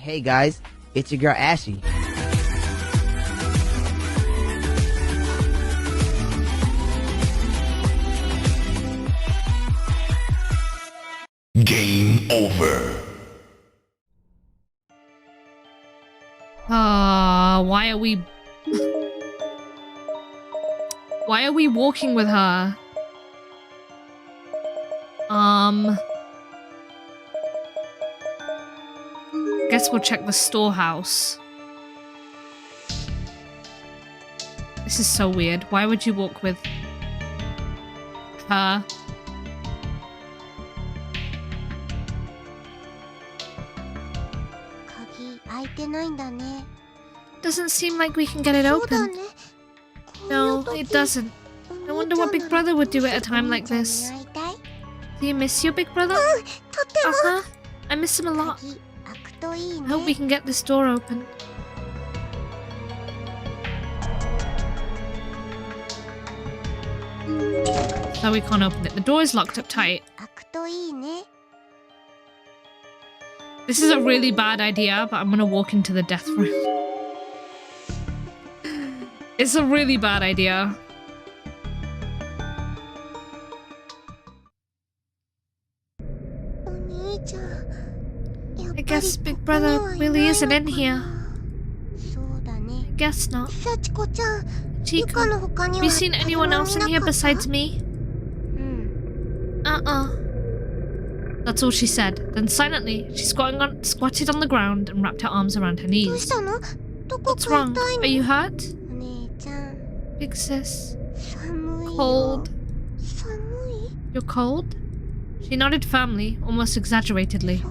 Hey guys, it's your girl Ashy. Game over. Why are we walking with her? Guess we'll check the storehouse. This is so weird. Why would you walk with her? Doesn't seem like we can get it open. No, it doesn't. I wonder what Big Brother would do at a time like this. Do you miss your Big Brother? Uh-huh. I miss him a lot. I hope we can get this door open. No, we can't open it. The door is locked up tight. This is a really bad idea, but I'm gonna walk into the death room. It's a really bad idea. I guess Big Brother really isn't in here. I guess not. Chico, have you seen anyone else in here besides me? That's all she said. Then silently, she squatted on the ground and wrapped her arms around her knees. What's wrong? Are you hurt? Big sis. Cold. You're cold? She nodded firmly, almost exaggeratedly.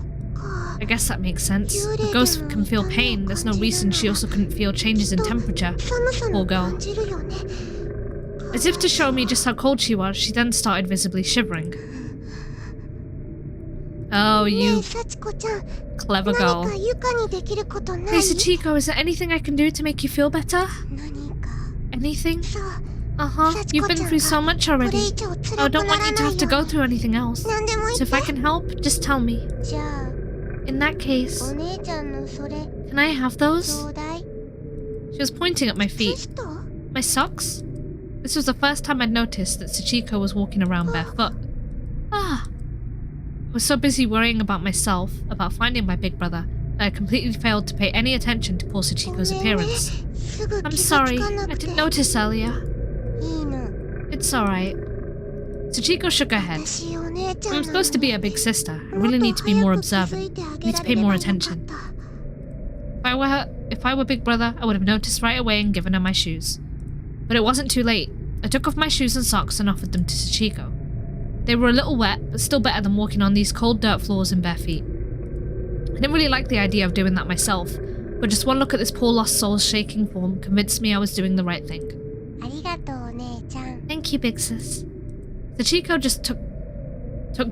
I guess that makes sense. A ghost can feel pain. There's no reason she also couldn't feel changes in temperature. Poor girl. As if to show me just how cold she was, she then started visibly shivering. Oh, you clever girl. Hey, Sachiko, is there anything I can do to make you feel better? Anything? Uh-huh. You've been through so much already. I don't want you to have to go through anything else. So if I can help, just tell me. In that case, can I have those? She was pointing at my feet. My socks? This was the first time I'd noticed that Sachiko was walking around barefoot. I was so busy worrying about myself, about finding my big brother, that I completely failed to pay any attention to poor Sachiko's appearance. I'm sorry, I didn't notice earlier. It's alright. Sachiko shook her head. I'm supposed to be a big sister. I really need to be more observant. I need to pay more attention. If I were Big Brother, I would have noticed right away and given her my shoes. But it wasn't too late. I took off my shoes and socks and offered them to Sachiko. They were a little wet, but still better than walking on these cold dirt floors in bare feet. I didn't really like the idea of doing that myself, but just one look at this poor lost soul's shaking form convinced me I was doing the right thing. Thank you, big sis. Sachiko just took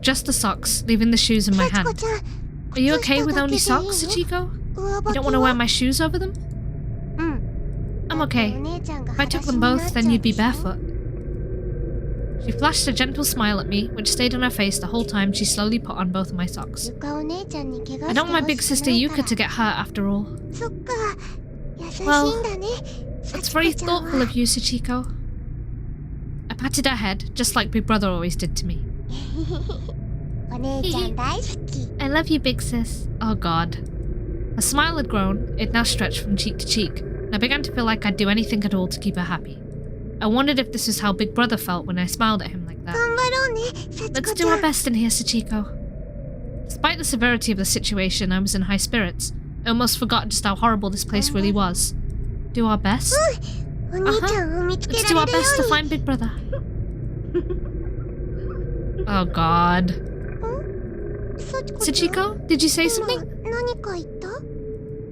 just the socks, leaving the shoes in my hand. Are you okay with only socks, Sachiko? You don't want to wear my shoes over them? I'm okay. If I took them both, then you'd be barefoot. She flashed a gentle smile at me, which stayed on her face the whole time she slowly put on both of my socks. I don't want my big sister Yuka to get hurt after all. Well, that's very thoughtful of you, Sachiko. I patted her head, just like Big Brother always did to me. I love you, big sis. Oh god. Her smile had grown, it now stretched from cheek to cheek, and I began to feel like I'd do anything at all to keep her happy. I wondered if this was how Big Brother felt when I smiled at him like that. Let's do our best in here, Sachiko. Despite the severity of the situation, I was in high spirits. I almost forgot just how horrible this place really was. Do our best? Let's do our best to find Big Brother. Oh god. Sachiko, did you say something?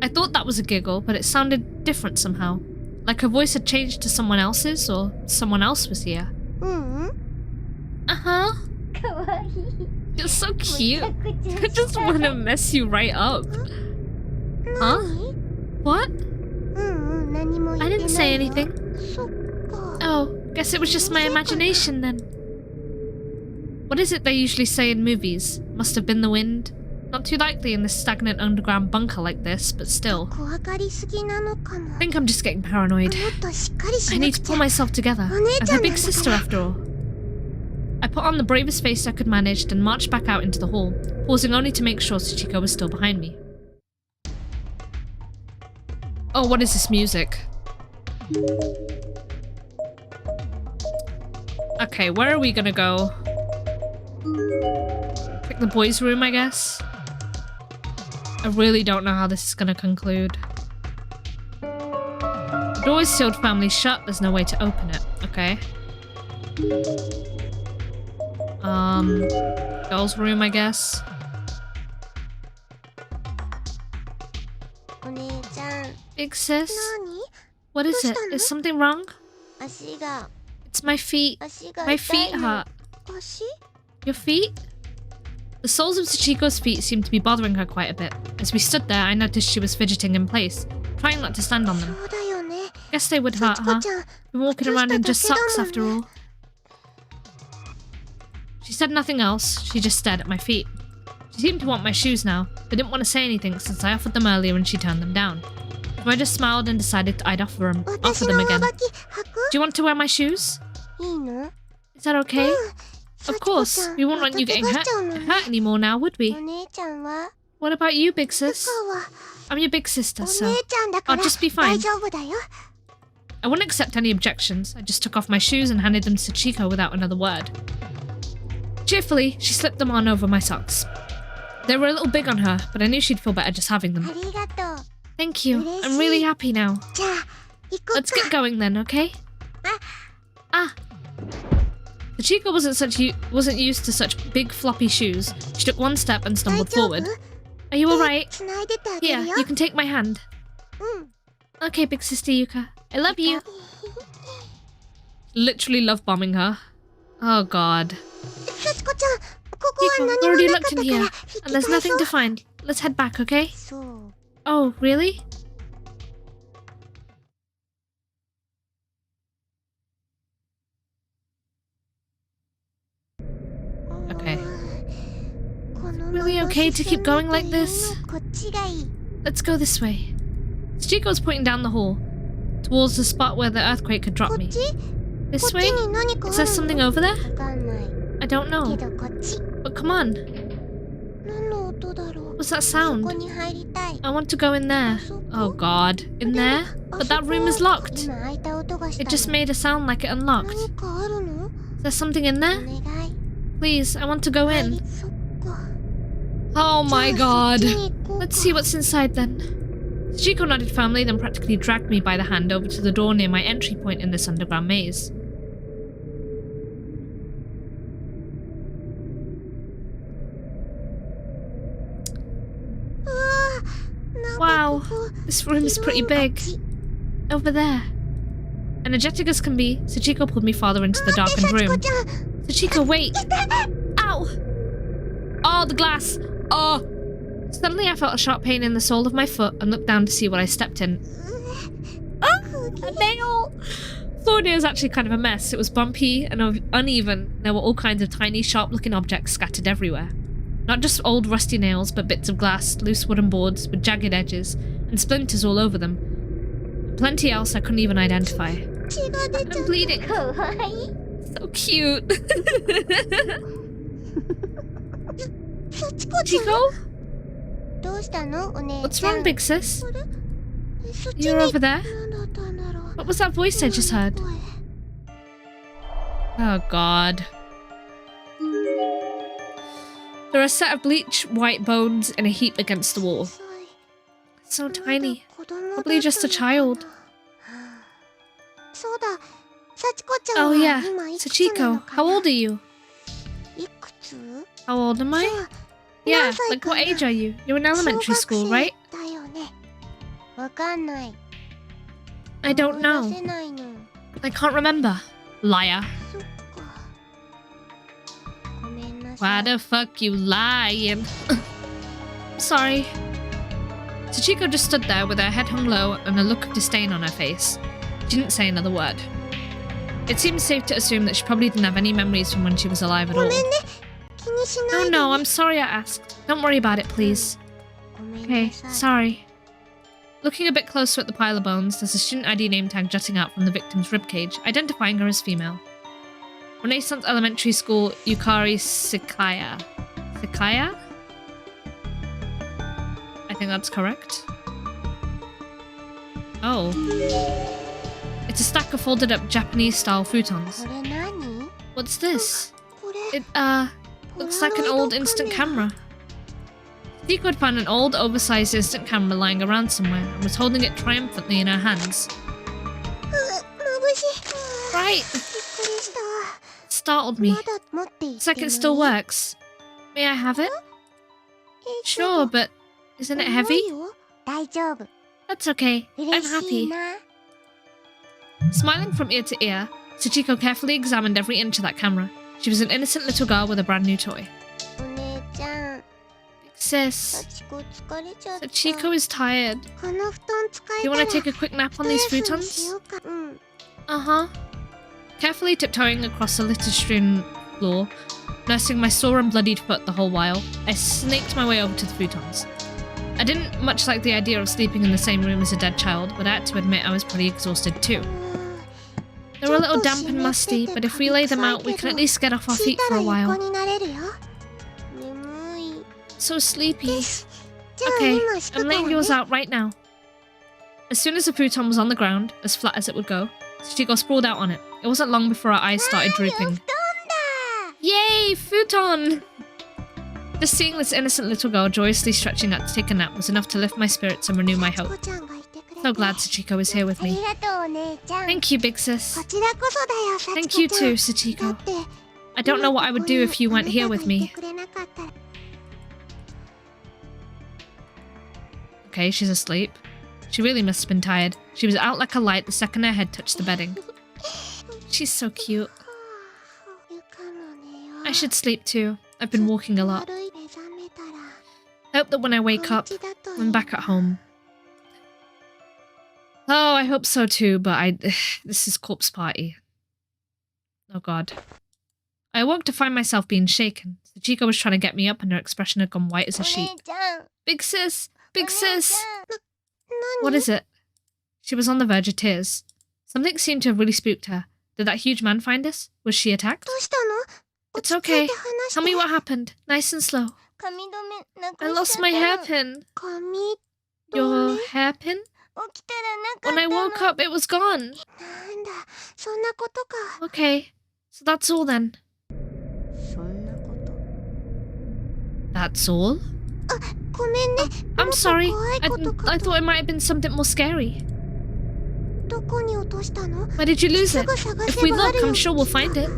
I thought that was a giggle, but it sounded different somehow. Like her voice had changed to someone else's, or someone else was here. Uh-huh. You're so cute. I just want to mess you right up. Huh? What? I didn't say anything. Oh, guess it was just my imagination then. What is it they usually say in movies? Must have been the wind? Not too likely in this stagnant underground bunker like this, but still. I think I'm just getting paranoid. I need to pull myself together. I'm her big sister after all. I put on the bravest face I could manage and marched back out into the hall, pausing only to make sure Sachiko was still behind me. Oh, what is this music? Okay, where are we gonna go? Pick the boys' room, I guess? I really don't know how this is gonna conclude. The door is sealed firmly shut, there's no way to open it. Okay. Girls' room, I guess. Big sis? What is it? Is something wrong? It's my feet. My feet hurt. Your feet? The soles of Sachiko's feet seemed to be bothering her quite a bit. As we stood there, I noticed she was fidgeting in place, trying not to stand on them. Guess they would hurt, huh? Been walking around in just socks after all. She said nothing else, she just stared at my feet. She seemed to want my shoes now, but didn't want to say anything since I offered them earlier and she turned them down. So I just smiled and decided I'd offer them again. Do you want to wear my shoes? Is that okay? Of course, we won't want you getting hurt anymore now, would we? What about you, big sis? I'm your big sister, so I'll just be fine. I wouldn't accept any objections. I just took off my shoes and handed them to Sachiko without another word. Cheerfully, she slipped them on over my socks. They were a little big on her, but I knew she'd feel better just having them. Thank you. I'm really happy now. Let's get going then, okay? Sachiko wasn't used to such big floppy shoes. She took one step and stumbled forward. Are you alright? Here, you can take my hand. Okay, big sister Yuka. I love you. Literally love bombing her. Oh god. Yuka, we already looked in here, and there's nothing to find. Let's head back, okay? Oh, really? Okay. Really okay to keep going like this? Let's go this way. Sachiko was pointing down the hall, towards the spot where the earthquake had dropped me. This way? Is there something over there? I don't know. But come on. What's that sound? I want to go in there. Oh god. In there? But that room is locked. It just made a sound like it unlocked. Is there something in there? Please, I want to go in. Oh my god. Let's see what's inside then. Sachiko nodded firmly, then practically dragged me by the hand over to the door near my entry point in this underground maze. Wow, this room is pretty big. Over there. Energetic as can be, Sachiko pulled me farther into the darkened room. Sachiko, wait! Ow! Oh, the glass! Oh! Suddenly I felt a sharp pain in the sole of my foot and looked down to see what I stepped in. Oh! A nail! Floor near was actually kind of a mess. It was bumpy and uneven. There were all kinds of tiny, sharp-looking objects scattered everywhere. Not just old rusty nails, but bits of glass, loose wooden boards with jagged edges, and splinters all over them. And plenty else I couldn't even identify. I'm bleeding. So cute. Chico? What's wrong, big sis? You're over there? What was that voice I just heard? Oh god. There are a set of bleach white bones in a heap against the wall. So tiny. Probably just a child. Oh yeah, Sachiko, how old are you? How old am I? Yeah, like what age are you? You're in elementary school, right? I don't know. I can't remember. Liar. Why the fuck you lying? Sorry. Sachiko just stood there with her head hung low and a look of disdain on her face. She didn't say another word. It seems safe to assume that she probably didn't have any memories from when she was alive at all. Oh no, I'm sorry I asked. Don't worry about it, please. Okay, sorry. Looking a bit closer at the pile of bones, there's a student ID name tag jutting out from the victim's ribcage, identifying her as female. Renaissance Elementary School, Yukari Sakaya. Sakaya? I think that's correct. Oh. It's a stack of folded up Japanese-style futons. What's this? It, looks like an old instant camera. Sadiqa had found an old, oversized instant camera lying around somewhere and was holding it triumphantly in her hands. Right! It startled me. It's like it still works. May I have it? Sure, but isn't it heavy? That's okay. I'm happy. Smiling from ear to ear, Sachiko carefully examined every inch of that camera. She was an innocent little girl with a brand new toy. Big sis, Sachiko is tired. You want to take a quick nap on these futons? Uh-huh. Carefully tiptoeing across the litter-strewn floor, nursing my sore and bloodied foot the whole while, I snaked my way over to the futons. I didn't much like the idea of sleeping in the same room as a dead child, but I had to admit I was pretty exhausted too. They were a little damp and musty, but if we lay them out, we can at least get off our feet for a while. So sleepy. Okay, I'm laying yours out right now. As soon as the futon was on the ground, as flat as it would go, Sachiko sprawled out on it. It wasn't long before our eyes started drooping. Yay, futon! Just seeing this innocent little girl joyously stretching out to take a nap was enough to lift my spirits and renew my hope. So glad Sachiko is here with me. Thank you, big sis. Thank you too, Sachiko. I don't know what I would do if you weren't here with me. Okay, she's asleep. She really must have been tired. She was out like a light the second her head touched the bedding. She's so cute. I should sleep too. I've been walking a lot. I hope that when I wake up, I'm back at home. Oh, I hope so too, but this is corpse party. Oh god. I awoke to find myself being shaken. Sachiko was trying to get me up and her expression had gone white as a sheet. Big sis! Big sis! What is it? She was on the verge of tears. Something seemed to have really spooked her. Did that huge man find us? Was she attacked? It's okay. Tell me what happened. Nice and slow. I lost my hairpin. Your hairpin? When I woke up, it was gone. Okay, so that's all then. That's all? I'm sorry. I thought it might have been something more scary. Where did you lose it? If we look, I'm sure we'll find it.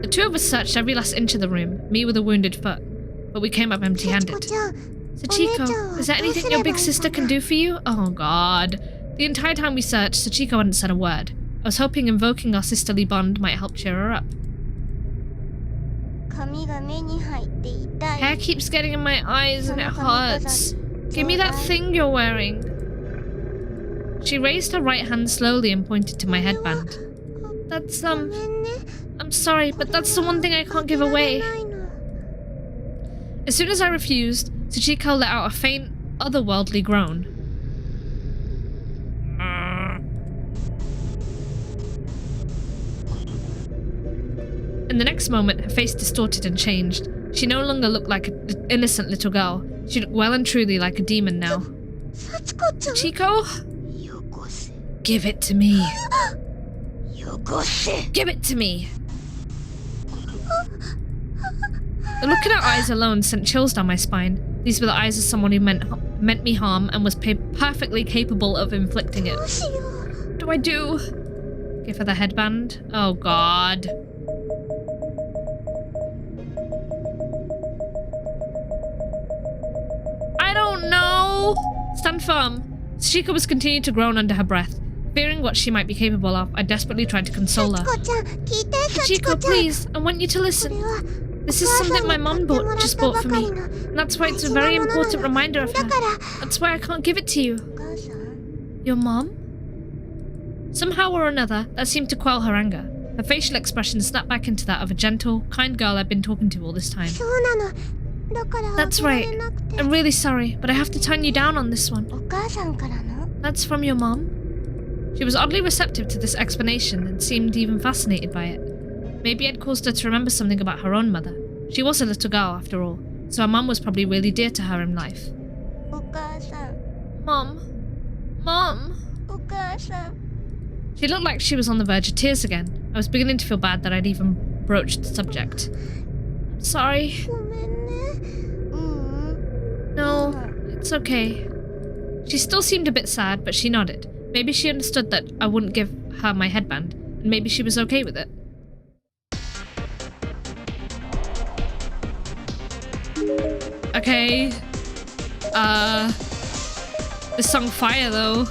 The two of us searched every last inch of the room, me with a wounded foot, but we came up empty-handed. Sachiko, is there anything your big sister can do for you? Oh god. The entire time we searched, Sachiko hadn't said a word. I was hoping invoking our sisterly bond might help cheer her up. Hair keeps getting in my eyes and it hurts. Give me that thing you're wearing. She raised her right hand slowly and pointed to my headband. That's, I'm sorry, but that's the one thing I can't give away. As soon as I refused, Sachiko let out a faint, otherworldly groan. In the next moment, her face distorted and changed. She no longer looked like an innocent little girl. She looked well and truly like a demon now. Sachiko? Give it to me. Give it to me. The look in her eyes alone sent chills down my spine. These were the eyes of someone who meant me harm and was perfectly capable of inflicting it. What do I do? Give her the headband? Oh god. I don't know. Stand firm. Sachiko was continuing to groan under her breath. Fearing what she might be capable of, I desperately tried to console her. Sachiko, please, I want you to listen. This is something my mom just bought for me, and that's why it's a very important reminder of her. That's why I can't give it to you. Your mom? Somehow or another, that seemed to quell her anger. Her facial expression snapped back into that of a gentle, kind girl I'd been talking to all this time. That's right. I'm really sorry, but I have to turn you down on this one. That's from your mom? She was oddly receptive to this explanation and seemed even fascinated by it. Maybe I'd caused her to remember something about her own mother. She was a little girl, after all, so her mum was probably really dear to her in life. Mom. Mom. She looked like she was on the verge of tears again. I was beginning to feel bad that I'd even broached the subject. Sorry. No, it's okay. She still seemed a bit sad, but she nodded. Maybe she understood that I wouldn't give her my headband, and maybe she was okay with it. Okay. This song fire though.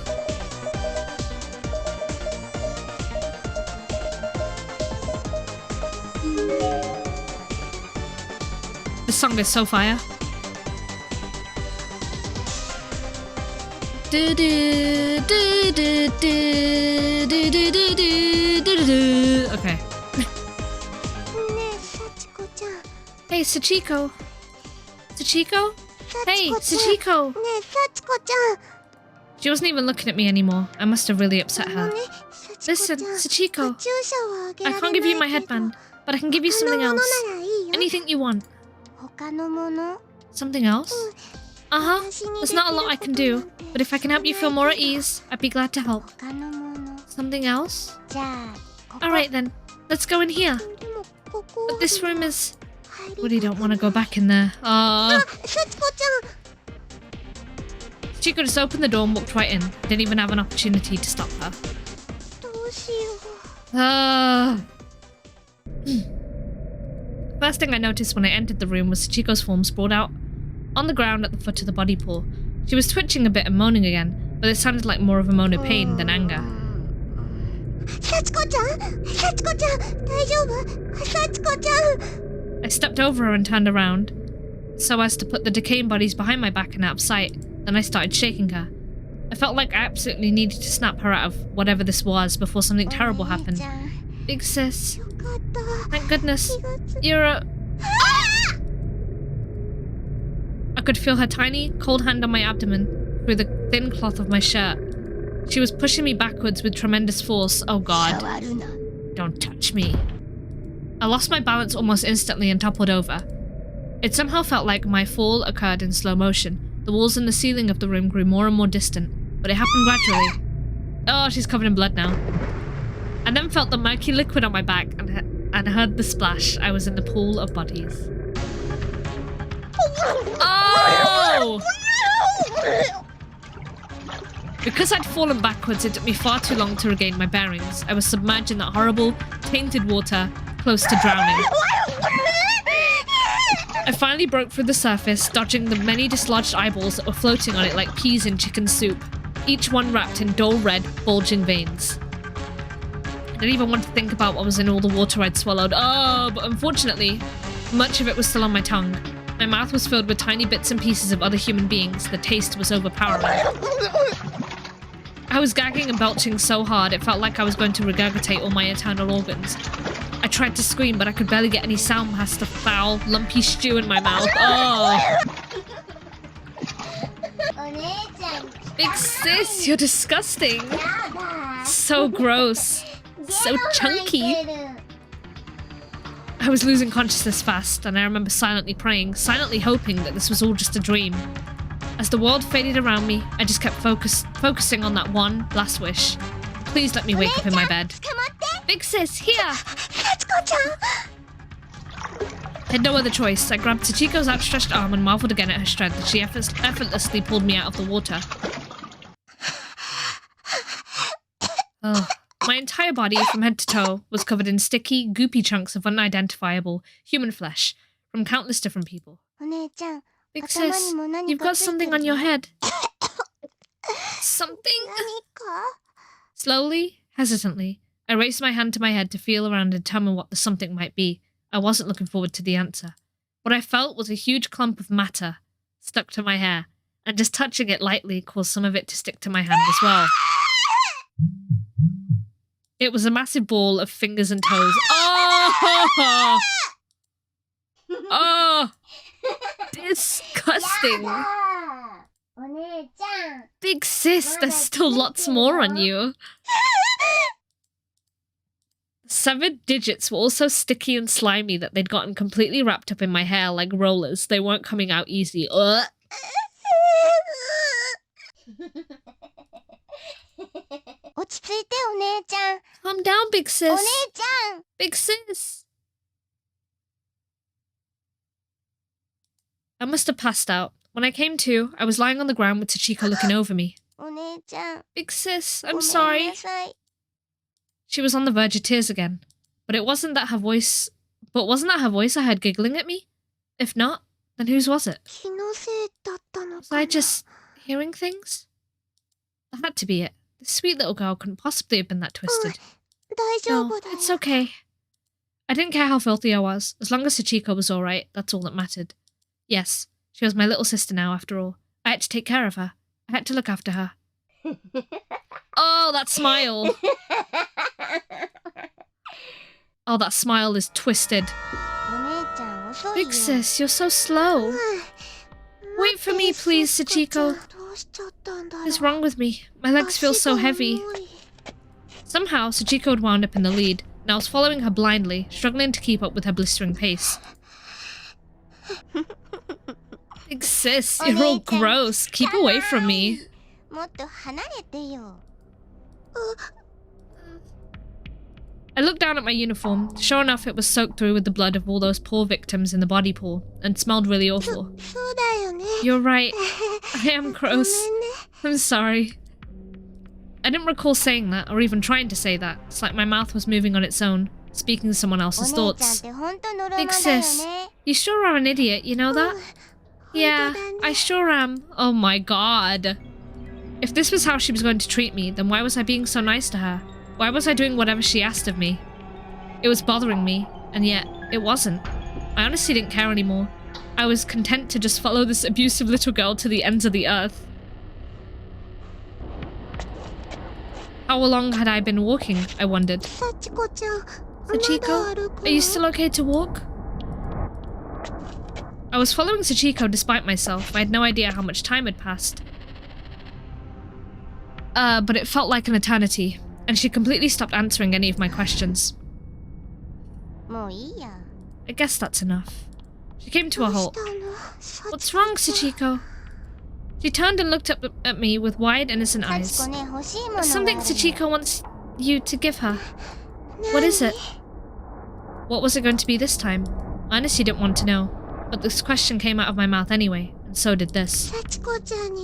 This song is so fire. Okay. Hey, Sachiko. Sachiko? Hey, Sachiko. She wasn't even looking at me anymore. I must have really upset her. Listen, Sachiko. I can't give you my headband, but I can give you something else. Anything you want. Something else? There's not a lot I can do, but if I can help you feel more at ease, I'd be glad to help. Something else? Alright then, let's go in here. But this room is... Really don't want to go back in there. Chico just opened the door and walked right in. Didn't even have an opportunity to stop her. First thing I noticed when I entered the room was Chico's form sprawled out on the ground at the foot of the body pool. She was twitching a bit and moaning again, but it sounded like more of a moan of pain than anger. I stepped over her and turned around, so as to put the decaying bodies behind my back and out of sight. Then I started shaking her. I felt like I absolutely needed to snap her out of whatever this was before something terrible happened. Big sis. Thank goodness. You're a... I could feel her tiny, cold hand on my abdomen through the thin cloth of my shirt. She was pushing me backwards with tremendous force. Oh god. Don't touch me. I lost my balance almost instantly and toppled over. It somehow felt like my fall occurred in slow motion. The walls and the ceiling of the room grew more and more distant, but it happened gradually. Oh, she's covered in blood now. I then felt the murky liquid on my back and heard the splash. I was in the pool of bodies. Oh! Because I'd fallen backwards, it took me far too long to regain my bearings. I was submerged in that horrible, tainted water, close to drowning. I finally broke through the surface, dodging the many dislodged eyeballs that were floating on it like peas in chicken soup, each one wrapped in dull red, bulging veins. I didn't even want to think about what was in all the water I'd swallowed. Oh, but unfortunately, much of it was still on my tongue. My mouth was filled with tiny bits and pieces of other human beings. The taste was overpowering. I was gagging and belching so hard, it felt like I was going to regurgitate all my internal organs. I tried to scream, but I could barely get any sound past the foul, lumpy stew in my mouth. Oh! Big sis, you're disgusting. So gross. So chunky. I was losing consciousness fast, and I remember silently praying, silently hoping that this was all just a dream. As the world faded around me, I just kept focusing on that one last wish. Please let me wake up in my bed. Big sis, here! I had no other choice. I grabbed Sachiko's outstretched arm and marveled again at her strength as she effortlessly pulled me out of the water. Oh. My entire body, from head to toe, was covered in sticky, goopy chunks of unidentifiable human flesh from countless different people. Big sis, you've got something on your head. Something? Slowly, hesitantly, I raised my hand to my head to feel around and determine what the something might be. I wasn't looking forward to the answer. What I felt was a huge clump of matter stuck to my hair, and just touching it lightly caused some of it to stick to my hand as well. It was a massive ball of fingers and toes. Oh! Oh! Disgusting. Big sis, there's still lots more on you. 7 digits were also sticky and slimy that they'd gotten completely wrapped up in my hair like rollers. They weren't coming out easy. Ugh. Calm down, big sis. Big sis. I must have passed out. When I came to, I was lying on the ground with Sachiko looking over me. Big sis, I'm sorry. She was on the verge of tears again. But wasn't that her voice I heard giggling at me? If not, then whose was it? Was I just hearing things? That had to be it. The sweet little girl couldn't possibly have been that twisted. No, it's okay. I didn't care how filthy I was. As long as Sachiko was alright, that's all that mattered. Yes, she was my little sister now, after all. I had to take care of her. I had to look after her. Oh, that smile! Oh, that smile is twisted. Big sis, you're so slow. Wait for me, please, Sachiko. What is wrong with me? My legs feel so heavy. Somehow, Sachiko had wound up in the lead, and I was following her blindly, struggling to keep up with her blistering pace. Big sis, you're all gross. Keep away from me. I looked down at my uniform. Sure enough, it was soaked through with the blood of all those poor victims in the body pool, and smelled really awful. You're right. I am gross. I'm sorry. I didn't recall saying that, or even trying to say that. It's like my mouth was moving on its own, speaking someone else's thoughts. Big sis, you sure are an idiot, you know that? Yeah, I sure am. Oh my god. If this was how she was going to treat me, then why was I being so nice to her? Why was I doing whatever she asked of me? It was bothering me, and yet, it wasn't. I honestly didn't care anymore. I was content to just follow this abusive little girl to the ends of the earth. How long had I been walking, I wondered. Sachiko, are you still okay to walk? I was following Sachiko despite myself. I had no idea how much time had passed. But it felt like an eternity. And she completely stopped answering any of my questions. I guess that's enough. She came to a halt. What's wrong, Sachiko? She turned and looked up at me with wide, innocent eyes. There's something Sachiko wants you to give her. What is it? What was it going to be this time? I honestly didn't want to know, but this question came out of my mouth anyway, and so did this.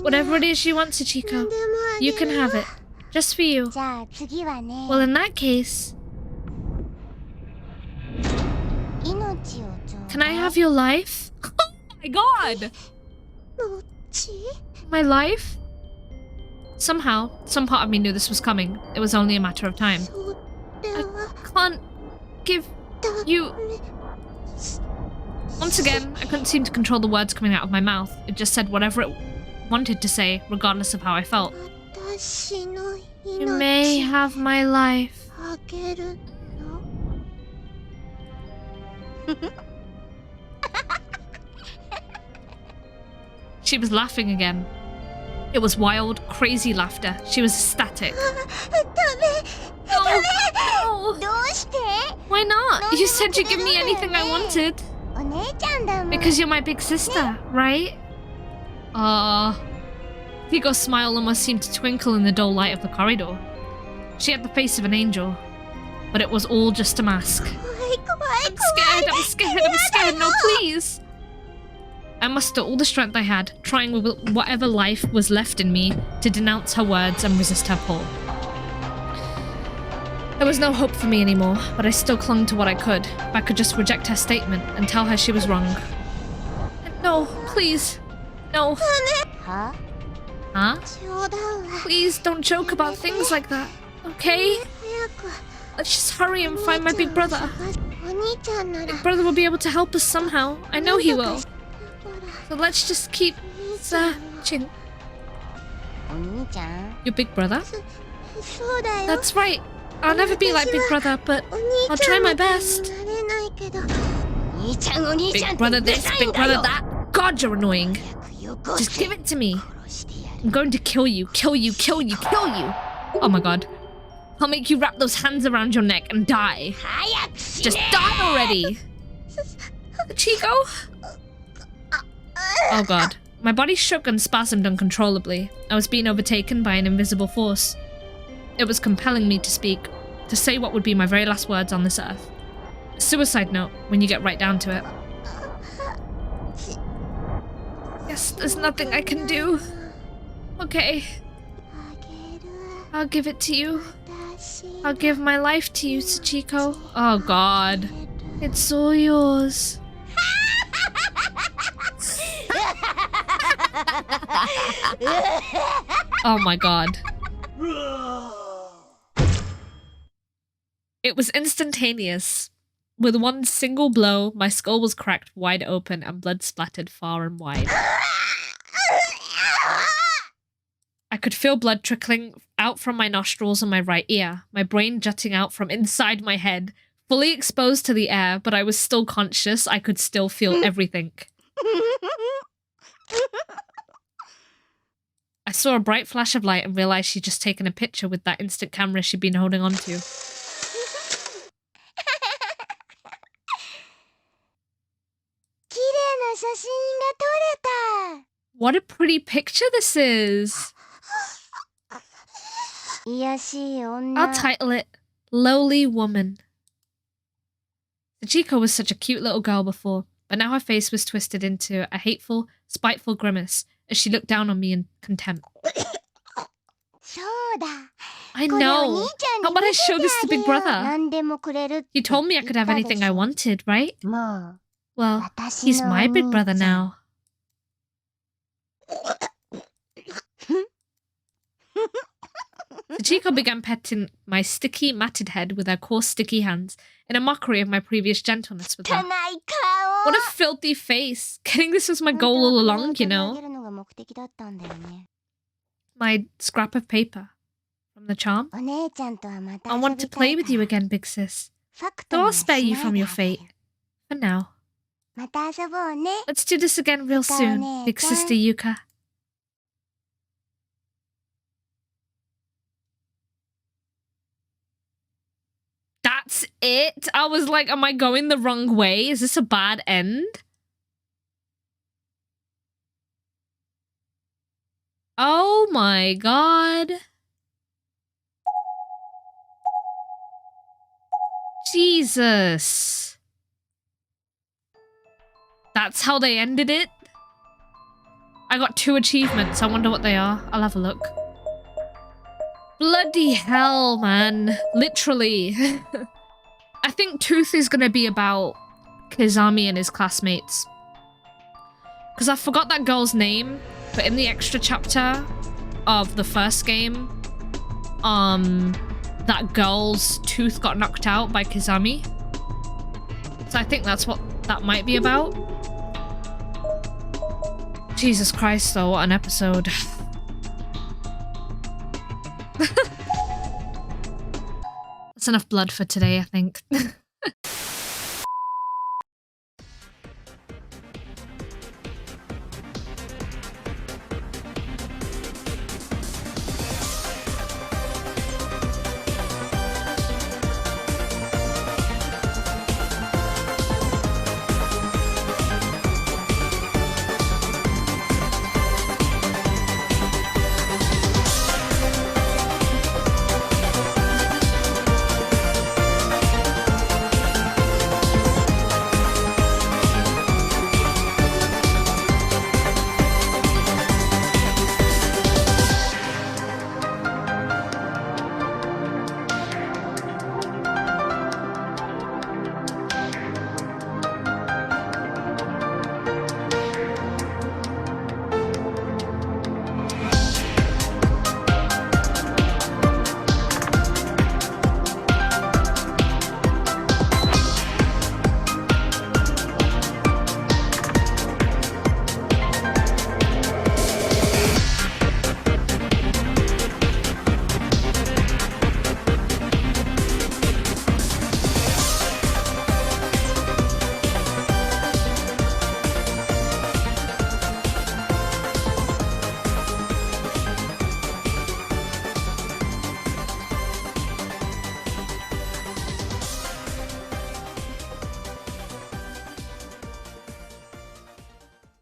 Whatever it is you want, Sachiko, you can have it. Just for you. Well, in that case... Can I have your life? Oh my god! My life? Somehow, some part of me knew this was coming. It was only a matter of time. I can't give you... Once again, I couldn't seem to control the words coming out of my mouth. It just said whatever it wanted to say, regardless of how I felt. You may have my life. She was laughing again. It was wild, crazy laughter. She was ecstatic. No, no. Why not? You said you'd give me anything I wanted. Because you're my big sister, right? Higo's smile almost seemed to twinkle in the dull light of the corridor. She had the face of an angel, but it was all just a mask. I'm scared, no please! I mustered all the strength I had, trying with whatever life was left in me to denounce her words and resist her pull. There was no hope for me anymore, but I still clung to what I could. If I could just reject her statement and tell her she was wrong. No, please. No. Huh? Please don't joke about things like that, okay? Let's just hurry and find my big brother. Big brother will be able to help us somehow. I know he will. So let's just keep searching. Your big brother? That's right. I'll never be like Big Brother, but I'll try my best. Big Brother this, Big Brother that. God, you're annoying. Just give it to me. I'm going to kill you, kill you, kill you, kill you. Oh my god. I'll make you wrap those hands around your neck and die. Just die already. Chico? Oh god. My body shook and spasmed uncontrollably. I was being overtaken by an invisible force. It was compelling me to speak, to say what would be my very last words on this earth. A suicide note, when you get right down to it. Yes, there's nothing I can do. Okay. I'll give it to you. I'll give my life to you, Sachiko. Oh god. It's all yours. Oh my god. It was instantaneous. With one single blow, my skull was cracked wide open and blood splattered far and wide. I could feel blood trickling out from my nostrils and my right ear, my brain jutting out from inside my head, fully exposed to the air, but I was still conscious. I could still feel everything. I saw a bright flash of light and realized she'd just taken a picture with that instant camera she'd been holding on to. What a pretty picture this is. I'll title it Lowly Woman. Sachiko was such a cute little girl before, but now her face was twisted into a hateful, spiteful grimace as she looked down on me in contempt. I know. How about I show this to Big Brother? You told me I could have anything I wanted, right? Well, he's my Big Brother now. Sachiko began petting my sticky, matted head with her coarse, sticky hands in a mockery of my previous gentleness with her. What a filthy face. Getting this was my goal all along, you know. My scrap of paper from the charm. I want to play with you again, big sis. Though I'll spare you from your fate. For now. Let's do this again real soon, big sister Yuka. That's it? I was like, am I going the wrong way? Is this a bad end? Oh my god. Jesus. That's how they ended it? I got 2 achievements. I wonder what they are. I'll have a look. Bloody hell, man. Literally. I think Tooth is going to be about Kizami and his classmates. Because I forgot that girl's name, but in the extra chapter of the first game, that girl's tooth got knocked out by Kizami. So I think that's what that might be about. Jesus Christ, though, what an episode. That's enough blood for today, I think.